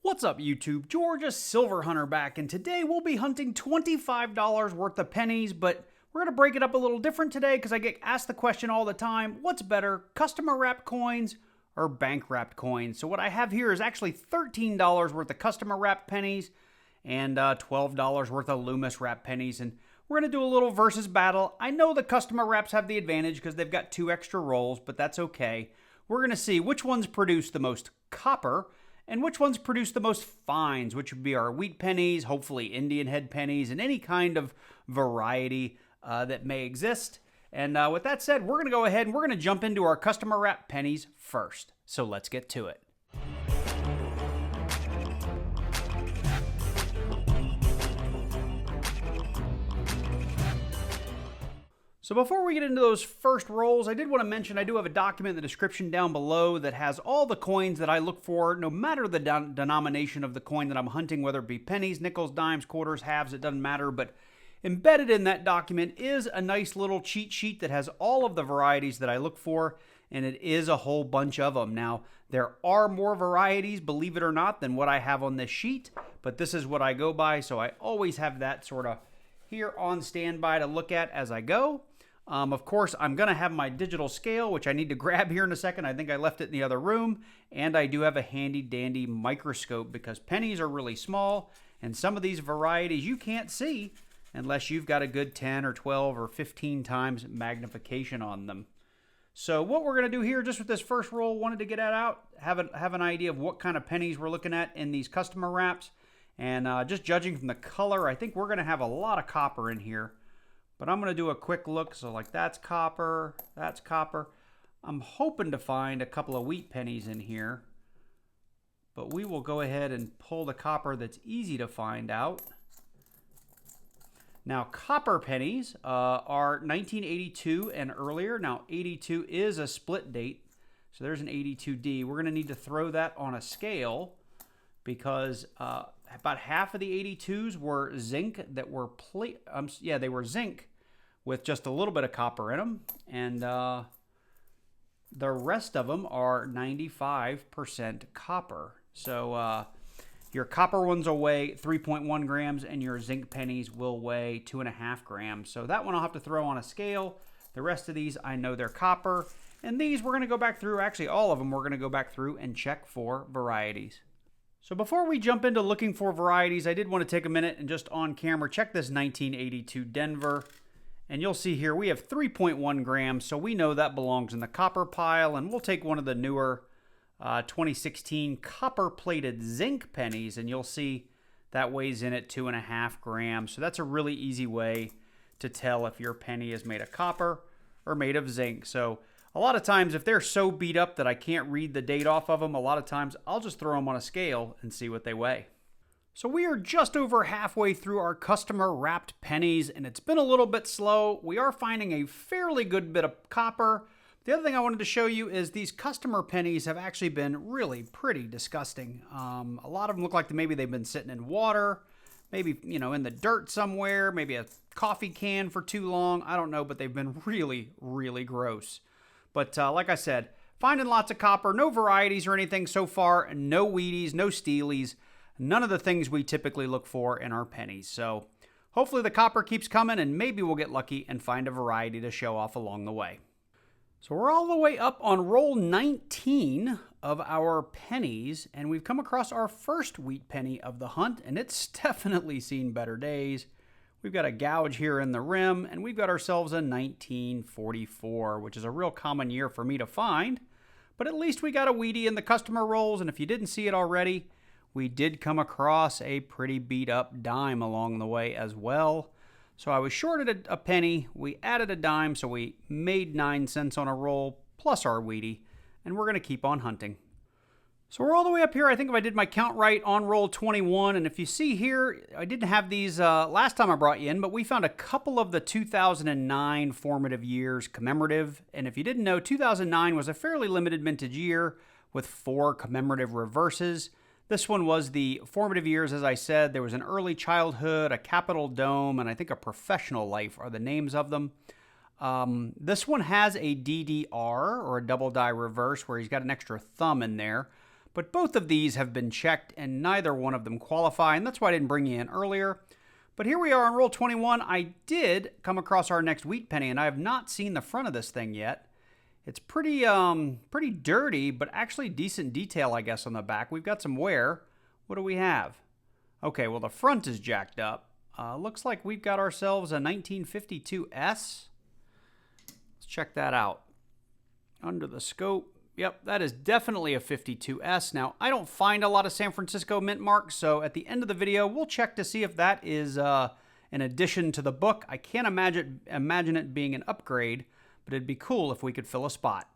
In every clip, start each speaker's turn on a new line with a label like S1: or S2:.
S1: What's up, YouTube? Georgia Silver Hunter back, and today we'll be hunting $25 worth of pennies, but we're going to break it up a little different today because I get asked the question all the time, what's better, customer wrapped coins or bank wrapped coins? So what I have here is actually $13 worth of customer wrapped pennies and $12 worth of Loomis wrapped pennies, and we're going to do a little versus battle. I know the customer wraps have the advantage because they've got 2 extra rolls, but that's okay. We're going to see which ones produce the most copper and which ones produce the most fines, which would be our wheat pennies, hopefully Indian head pennies, and any kind of variety that may exist. And with that said, we're going to go ahead and we're going to jump into our customer wrap pennies first. So let's get to it. So before we get into those first rolls, I did want to mention I do have a document in the description down below that has all the coins that I look for, no matter the denomination of the coin that I'm hunting, whether it be pennies, nickels, dimes, quarters, halves, it doesn't matter. But embedded in that document is a nice little cheat sheet that has all of the varieties that I look for, and it is a whole bunch of them. Now, there are more varieties, believe it or not, than what I have on this sheet, but this is what I go by, so I always have that sort of here on standby to look at as I go. Of course, I'm going to have my digital scale, which I need to grab here in a second. I think I left it in the other room. And I do have a handy dandy microscope because pennies are really small. And some of these varieties you can't see unless you've got a good 10 or 12 or 15 times magnification on them. So what we're going to do here, just with this first roll, wanted to get that out, have an idea of what kind of pennies we're looking at in these customer wraps. And just judging from the color, I think we're going to have a lot of copper in here. But I'm going to do a quick look. So like that's copper, that's copper. I'm hoping to find a couple of wheat pennies in here. But we will go ahead and pull the copper that's easy to find out. Now copper pennies are 1982 and earlier. Now 82 is a split date. So there's an 82D. We're going to need to throw that on a scale because about half of the 82s were zinc that were they were zinc with just a little bit of copper in them, and the rest of them are 95% copper. So your copper ones will weigh 3.1 grams, and your zinc pennies will weigh 2.5 grams. So that one I'll have to throw on a scale. The rest of these, I know they're copper, and these we're going to go back through. Actually, all of them we're going to go back through and check for varieties. So before we jump into looking for varieties, I did want to take a minute and just on camera check this 1982 Denver. And you'll see here we have 3.1 grams, so we know that belongs in the copper pile. And we'll take one of the newer 2016 copper-plated zinc pennies, and you'll see that weighs in at 2.5 grams. So that's a really easy way to tell if your penny is made of copper or made of zinc. So a lot of times, if they're so beat up that I can't read the date off of them, a lot of times I'll just throw them on a scale and see what they weigh. So we are just over halfway through our customer wrapped pennies, and it's been a little bit slow. We are finding a fairly good bit of copper. The other thing I wanted to show you is these customer pennies have actually been really pretty disgusting. A lot of them look like maybe they've been sitting in water, maybe, in the dirt somewhere, maybe a coffee can for too long. I don't know, but they've been really, really gross. But like I said, finding lots of copper, no varieties or anything so far, no Wheaties, no Steelies, none of the things we typically look for in our pennies. So hopefully the copper keeps coming and maybe we'll get lucky and find a variety to show off along the way. So we're all the way up on roll 19 of our pennies, and we've come across our first wheat penny of the hunt, and it's definitely seen better days. We've got a gouge here in the rim, and we've got ourselves a 1944, which is a real common year for me to find. But at least we got a Wheatie in the customer rolls, and if you didn't see it already, we did come across a pretty beat up dime along the way as well. So I was shorted a penny, we added a dime, so we made 9 cents on a roll, plus our Wheatie, and we're going to keep on hunting. So we're all the way up here. I think if I did my count right, on roll 21. And if you see here, I didn't have these last time I brought you in, but we found a couple of the 2009 formative years commemorative. And if you didn't know, 2009 was a fairly limited mintage year with 4 commemorative reverses. This one was the formative years, as I said. There was an early childhood, a Capitol Dome, and I think a professional life are the names of them. This one has a DDR, or a double die reverse, where he's got an extra thumb in there. but both of these have been checked and neither one of them qualify, and that's why I didn't bring you in earlier. But here we are on roll 21. I did come across our next wheat penny, and I have not seen the front of this thing yet. It's pretty dirty, but actually decent detail, I guess, on the back. We've got some wear. What do we have? Okay, well, the front is jacked up. Looks like we've got ourselves a 1952S. Let's check that out. Under the scope. Yep, that is definitely a 52S. Now, I don't find a lot of San Francisco mint marks, so at the end of the video, we'll check to see if that is an addition to the book. I can't imagine it being an upgrade, but it'd be cool if we could fill a spot.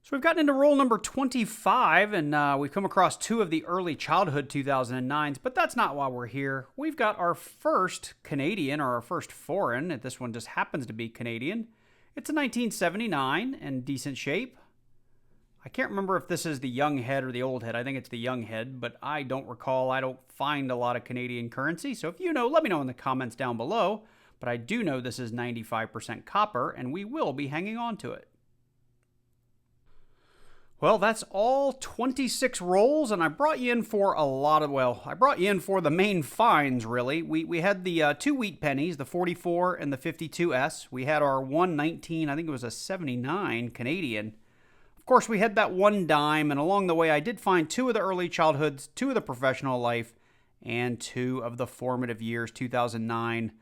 S1: So we've gotten into roll number 25, and we've come across two of the early childhood 2009s, but that's not why we're here. We've got our first Canadian, or our first foreign, and this one just happens to be Canadian. It's a 1979 and decent shape. I can't remember if this is the young head or the old head. I think it's the young head, but I don't recall. I don't find a lot of Canadian currency, so if you know, let me know in the comments down below. But I do know this is 95% copper, and we will be hanging on to it. Well, that's all 26 rolls, and I brought you in for a lot of, well, I brought you in for the main finds, really. We had the two wheat pennies, the 44 and the 52S. We had our 119, I think it was a 79 Canadian. Of course, we had that one dime, and along the way, I did find two of the early childhoods, two of the professional life, and two of the formative years, 2009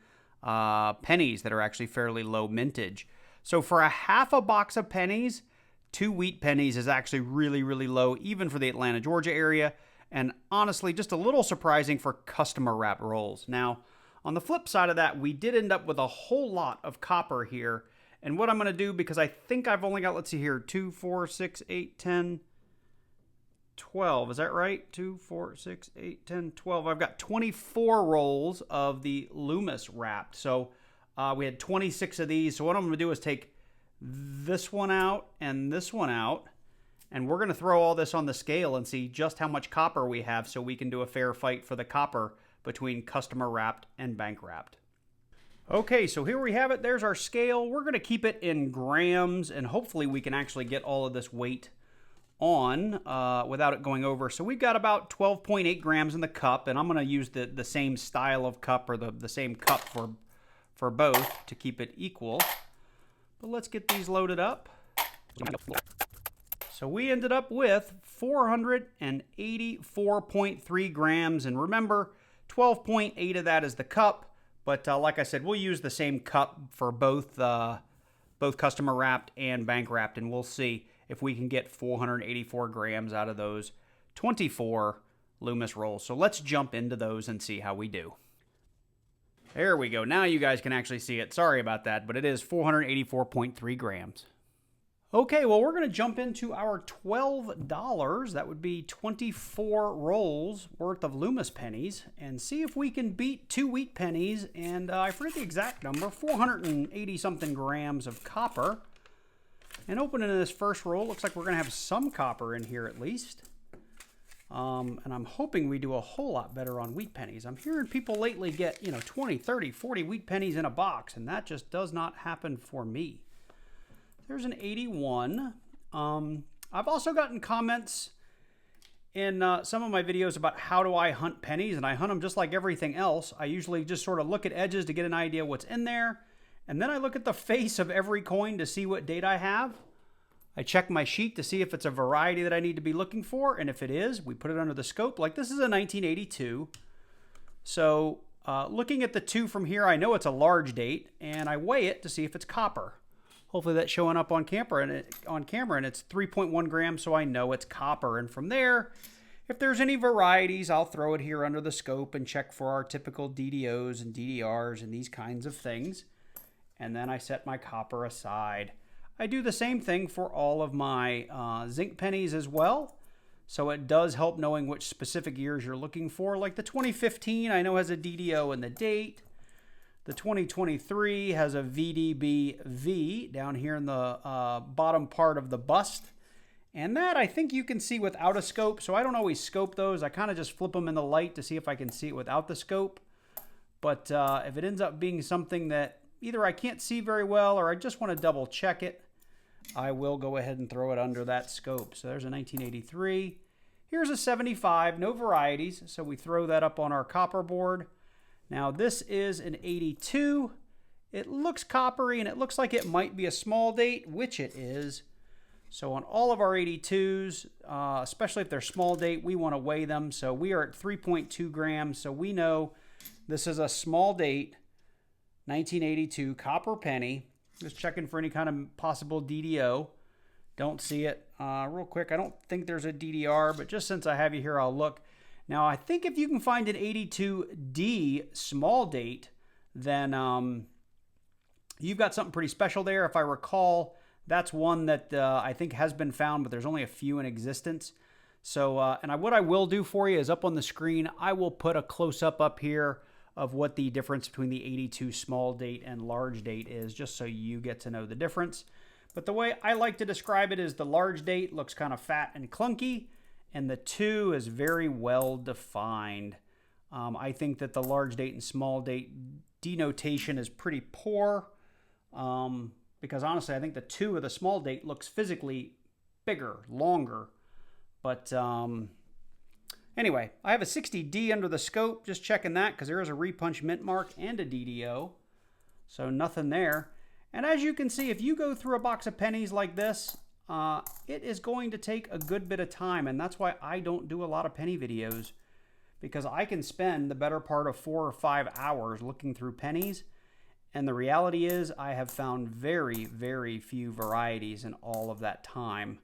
S1: pennies that are actually fairly low mintage. So for a half a box of pennies, two wheat pennies is actually really, really low, even for the Atlanta, Georgia area, and honestly, just a little surprising for customer wrap rolls. Now, on the flip side of that, we did end up with a whole lot of copper here, and what I'm going to do, because I think I've only got, let's see here, 2, 4, 6, 8, 10, 12. Is that right? 2, 4, 6, 8, 10, 12. I've got 24 rolls of the Loomis wrapped. So we had 26 of these. So what I'm going to do is take this one out and this one out, and we're going to throw all this on the scale and see just how much copper we have so we can do a fair fight for the copper between customer wrapped and bank wrapped. Okay, so here we have it. There's our scale. We're going to keep it in grams, and hopefully we can actually get all of this weight on without it going over. So we've got about 12.8 grams in the cup, and I'm going to use the same style of cup, or the same cup for both to keep it equal. But let's get these loaded up. So we ended up with 484.3 grams, and remember, 12.8 of that is the cup. But like I said, we'll use the same cup for both customer wrapped and bank wrapped, and we'll see if we can get 484 grams out of those 24 Loomis rolls. So let's jump into those and see how we do. There we go. Now you guys can actually see it. Sorry about that, but it is 484.3 grams. Okay, well, we're going to jump into our $12. That would be 24 rolls worth of Loomis pennies, and see if we can beat two wheat pennies, and I forget the exact number, 480-something grams of copper. And opening this first roll, looks like we're going to have some copper in here at least. And I'm hoping we do a whole lot better on wheat pennies. I'm hearing people lately get, 20, 30, 40 wheat pennies in a box, and that just does not happen for me. There's an 81. I've also gotten comments in some of my videos about how do I hunt pennies, and I hunt them just like everything else. I usually just sort of look at edges to get an idea what's in there, and then I look at the face of every coin to see what date I have. I check my sheet to see if it's a variety that I need to be looking for, and if it is, we put it under the scope. Like this is a 1982. So looking at the two from here, I know it's a large date, and I weigh it to see if it's copper. Hopefully that's showing up on camera, and it's 3.1 grams, so I know it's copper. And from there, if there's any varieties, I'll throw it here under the scope and check for our typical DDOs and DDRs and these kinds of things. And then I set my copper aside. I do the same thing for all of my zinc pennies as well. So it does help knowing which specific years you're looking for. Like the 2015, I know has a DDO and the date. The 2023 has a VDBV down here in the bottom part of the bust. And that I think you can see without a scope. So I don't always scope those. I kind of just flip them in the light to see if I can see it without the scope. But if it ends up being something that either I can't see very well or I just want to double check it, I will go ahead and throw it under that scope. So there's a 1983. Here's a 75, no varieties, so we throw that up on our copper board. Now this is an 82. It looks coppery and it looks like it might be a small date, which it is. So on all of our 82s, especially if they're small date, we want to weigh them. So we are at 3.2 grams, so we know this is a small date, 1982 copper penny. Just checking for any kind of possible DDO. Don't see it. Real quick, I don't think there's a DDR, but just since I have you here, I'll look. Now, I think if you can find an 82D small date, then you've got something pretty special there. If I recall, that's one that I think has been found, but there's only a few in existence. So, what I will do for you is up on the screen, I will put a close-up up here of what the difference between the 82 small date and large date is, just so you get to know the difference. But the way I like to describe it is the large date looks kind of fat and clunky, and the 2 is very well defined. I think that the large date and small date denotation is pretty poor, because honestly, I think the 2 of the small date looks physically bigger, longer. But anyway, I have a 60D under the scope, just checking that because there is a repunch mint mark and a DDO. So nothing there. And as you can see, if you go through a box of pennies like this, it is going to take a good bit of time. And that's why I don't do a lot of penny videos, because I can spend the better part of 4 or 5 hours looking through pennies. And the reality is I have found very, very few varieties in all of that time.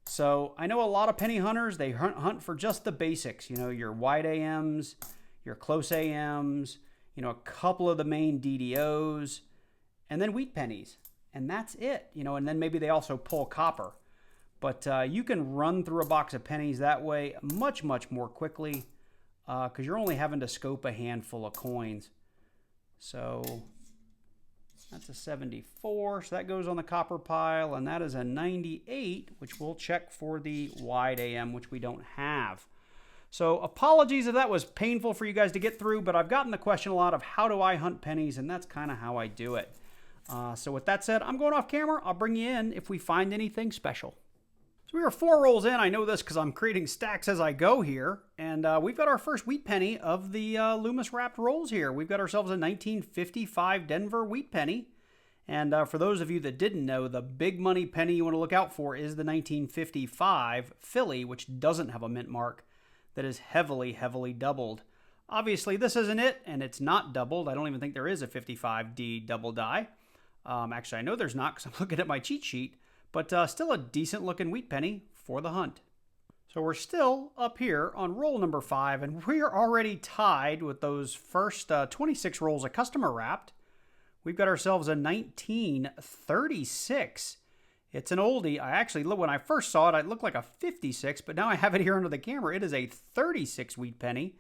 S1: So I know a lot of penny hunters, they hunt for just the basics, you know, your wide AMs, your close AMs, you know, a couple of the main DDOs, and then wheat pennies. And that's it, you know, and then maybe they also pull copper. But you can run through a box of pennies that way much, much more quickly, because you're only having to scope a handful of coins. So that's a 74, so that goes on the copper pile, and that is a 98, which we'll check for the wide AM, which we don't have. So apologies if that was painful for you guys to get through, but I've gotten the question a lot of how do I hunt pennies, and that's kind of how I do it. So with that said, I'm going off camera. I'll bring you in if we find anything special. So we are 4 rolls in. I know this because I'm creating stacks as I go here. And we've got our first wheat penny of the Loomis wrapped rolls here. We've got ourselves a 1955 Denver wheat penny. And for those of you that didn't know, the big money penny you want to look out for is the 1955 Philly, which doesn't have a mint mark, that is heavily, heavily doubled. Obviously, this isn't it, and it's not doubled. I don't even think there is a 55D double die. Actually, I know there's not because I'm looking at my cheat sheet. But still a decent looking wheat penny for the hunt. So we're still up here on roll number 5, and we're already tied with those first 26 rolls of customer wrapped. We've got ourselves a 1936. It's an oldie. I actually, when I first saw it, it looked like a 56, but now I have it here under the camera. It is a 36 wheat penny.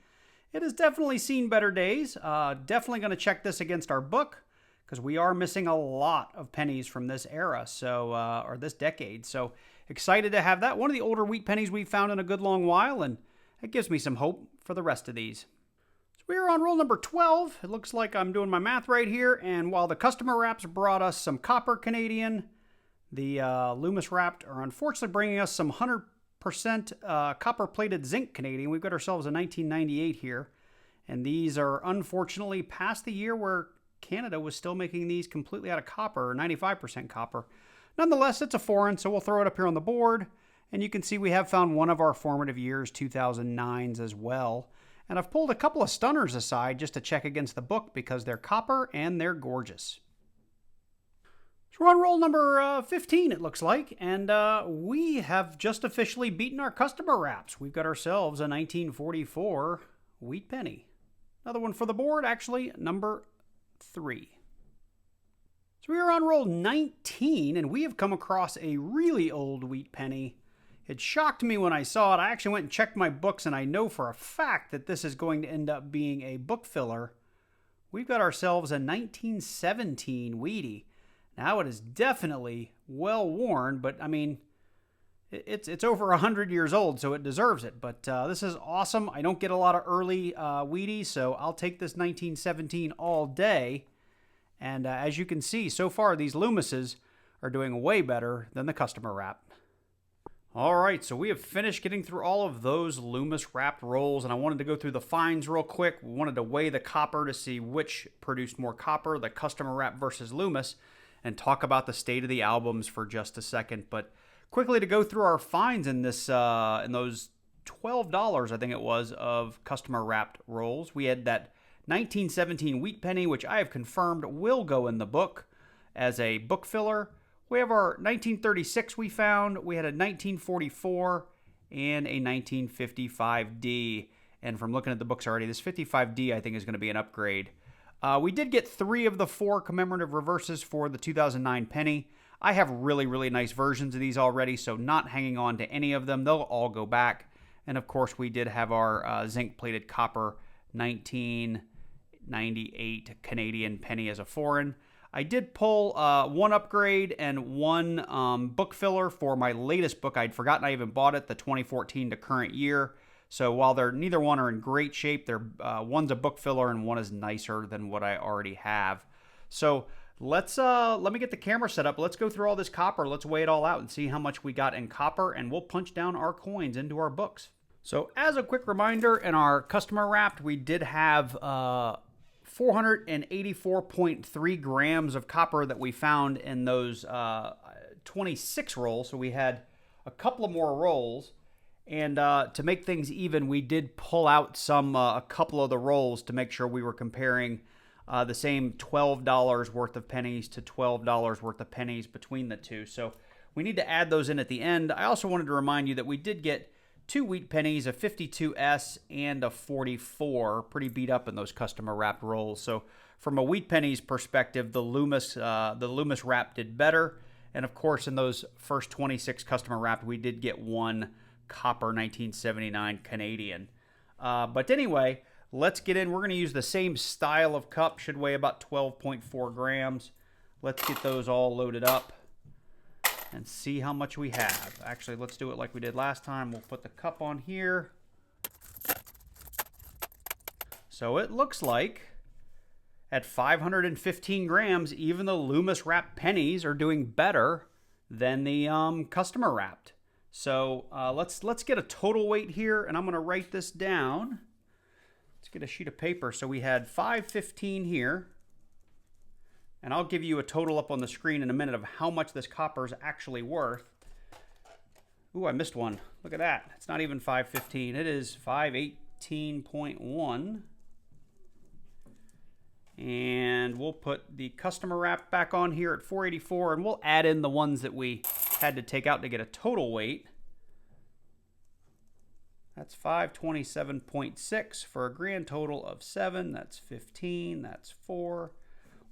S1: It has definitely seen better days. Definitely going to check this against our book, because we are missing a lot of pennies from this era, so or this decade. So excited to have that. One of the older wheat pennies we've found in a good long while, and it gives me some hope for the rest of these. So we are on roll number 12. It looks like I'm doing my math right here, and while the customer wraps brought us some copper Canadian, the Loomis wrapped are unfortunately bringing us some 100% copper-plated zinc Canadian. We've got ourselves a 1998 here, and these are unfortunately past the year where Canada was still making these completely out of copper, or 95% copper. Nonetheless, it's a foreign, so we'll throw it up here on the board. And you can see we have found one of our formative years, 2009s as well. And I've pulled a couple of stunners aside just to check against the book because they're copper and they're gorgeous. So we're on roll number 15, it looks like. And we have just officially beaten our customer wraps. We've got ourselves a 1944 wheat penny. Another one for the board, actually, number 3. So we are on roll 19, and we have come across a really old wheat penny. It shocked me when I saw it. I actually went and checked my books, and I know for a fact that this is going to end up being a book filler. We've got ourselves a 1917 Wheatie. Now it is definitely well worn, but I mean, it's over 100 years old, so it deserves it. But this is awesome. I don't get a lot of early Wheaties, so I'll take this 1917 all day. And as you can see, so far these Loomises are doing way better than the customer wrap. All right, so we have finished getting through all of those Loomis wrapped rolls, and I wanted to go through the fines real quick. We wanted to weigh the copper to see which produced more copper, the customer wrap versus Loomis, and talk about the state of the albums for just a second. But quickly to go through our fines in this, in those $12, I think it was, of customer wrapped rolls. We had that 1917 wheat penny, which I have confirmed will go in the book as a book filler. We have our 1936 we found. We had a 1944 and a 1955D. And from looking at the books already, this 55D I think is going to be an upgrade. We did get 3 of the 4 commemorative reverses for the 2009 penny. I have really, really nice versions of these already, so not hanging on to any of them. They'll all go back. And of course, we did have our zinc-plated copper 1998 Canadian penny as a foreign. I did pull 1 upgrade and 1 book filler for my latest book. I'd forgotten I even bought it, the 2014 to current year. So while neither one are in great shape, one's a book filler and one is nicer than what I already have. So let me get the camera set up. Let's go through all this copper. Let's weigh it all out and see how much we got in copper, and we'll punch down our coins into our books. So as a quick reminder, in our customer wrapped, we did have 484.3 grams of copper that we found in those 26 rolls. So we had a couple of more rolls. And to make things even, we did pull out a couple of the rolls to make sure we were comparing the same $12 worth of pennies to $12 worth of pennies between the two. So we need to add those in at the end. I also wanted to remind you that we did get 2 wheat pennies, a 52S and a 44, pretty beat up in those customer wrapped rolls. So from a wheat pennies perspective, the Loomis wrap did better. And of course, in those first 26 customer wrapped, we did get 1 copper 1979 Canadian. But anyway, let's get in. We're going to use the same style of cup, should weigh about 12.4 grams. Let's get those all loaded up and see how much we have. Actually, let's do it like we did last time. We'll put the cup on here. So it looks like at 515 grams, even the Loomis wrapped pennies are doing better than the customer wrapped. So let's get a total weight here, and I'm going to write this down. Let's get a sheet of paper. So we had 515 here. And I'll give you a total up on the screen in a minute of how much this copper is actually worth. Ooh, I missed one. Look at that. It's not even 515. It is 518.1. And we'll put the customer wrap back on here at 484, and we'll add in the ones that we had to take out to get a total weight. That's 527.6 for a grand total of 7. That's 15. That's 4.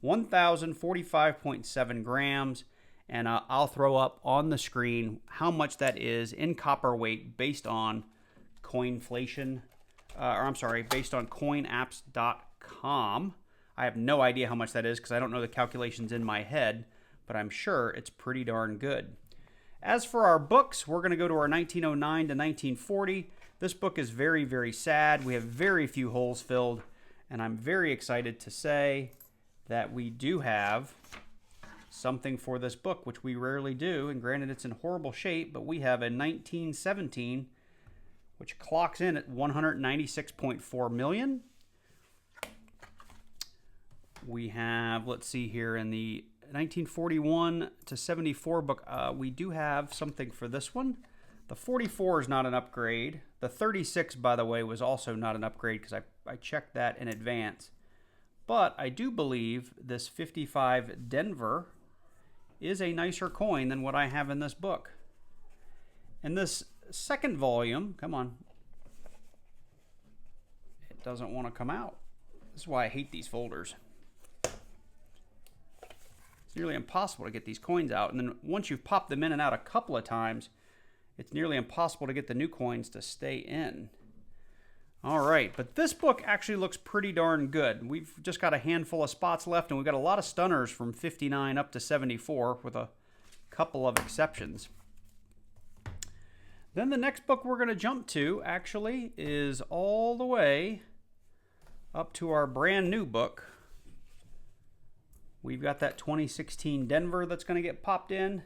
S1: 1,045.7 grams, and I'll throw up on the screen how much that is in copper weight based on coinflation, based on coinapps.com. I have no idea how much that is because I don't know the calculations in my head, but I'm sure it's pretty darn good. As for our books, we're going to go to our 1909 to 1940. This book is very, very sad. We have very few holes filled, and I'm very excited to say that we do have something for this book, which we rarely do. And granted, it's in horrible shape, but we have a 1917, which clocks in at 196.4 million. We have, let's see here, in the 1941 to 74 book, we do have something for this one. The 44 is not an upgrade. The 36, by the way, was also not an upgrade because I checked that in advance. But I do believe this 55 Denver is a nicer coin than what I have in this book. And this second volume, come on, it doesn't want to come out. This is why I hate these folders. It's nearly impossible to get these coins out. And then once you've popped them in and out a couple of times, it's nearly impossible to get the new coins to stay in. All right, but this book actually looks pretty darn good. We've just got a handful of spots left, and we've got a lot of stunners from 59 up to 74 with a couple of exceptions. Then the next book we're going to jump to actually is all the way up to our brand new book. we've got that 2016 Denver that's going to get popped in.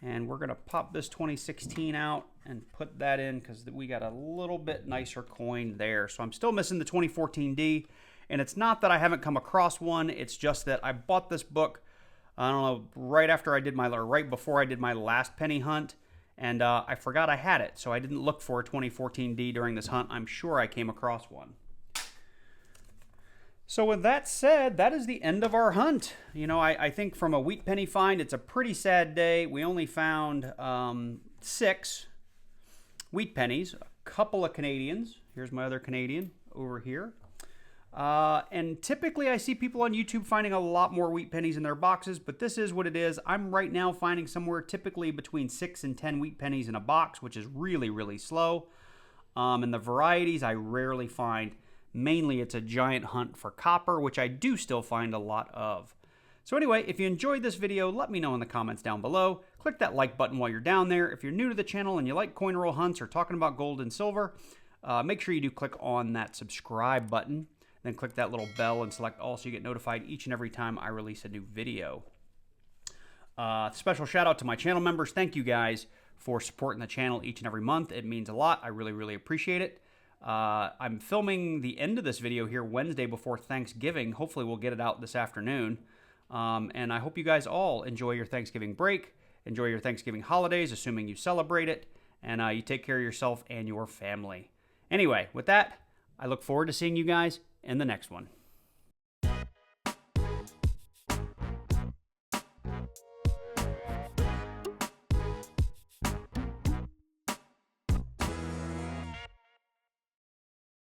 S1: And we're going to pop this 2016 out and put that in because we got a little bit nicer coin there. So I'm still missing the 2014D. And it's not that I haven't come across one. It's just that I bought this book, I don't know, right before I did my last penny hunt. And I forgot I had it. So I didn't look for a 2014D during this hunt. I'm sure I came across one. So with that said, that is the end of our hunt. You know, I think from a wheat penny find, it's a pretty sad day. We only found 6 wheat pennies, a couple of Canadians. Here's my other Canadian over here. And typically I see people on YouTube finding a lot more wheat pennies in their boxes, but this is what it is. I'm right now finding somewhere typically between 6 and 10 wheat pennies in a box, which is really, really slow. And the varieties I rarely find. Mainly, it's a giant hunt for copper, which I do still find a lot of. So anyway, if you enjoyed this video, let me know in the comments down below. Click that like button while you're down there. If you're new to the channel and you like coin roll hunts or talking about gold and silver, make sure you do click on that subscribe button. Then click that little bell and select all so you get notified each and every time I release a new video. Special shout out to my channel members. Thank you guys for supporting the channel each and every month. It means a lot. I really, really appreciate it. I'm filming the end of this video here Wednesday before Thanksgiving. Hopefully we'll get it out this afternoon. And I hope you guys all enjoy your Thanksgiving break, enjoy your Thanksgiving holidays, assuming you celebrate it, and you take care of yourself and your family. Anyway, with that, I look forward to seeing you guys in the next one.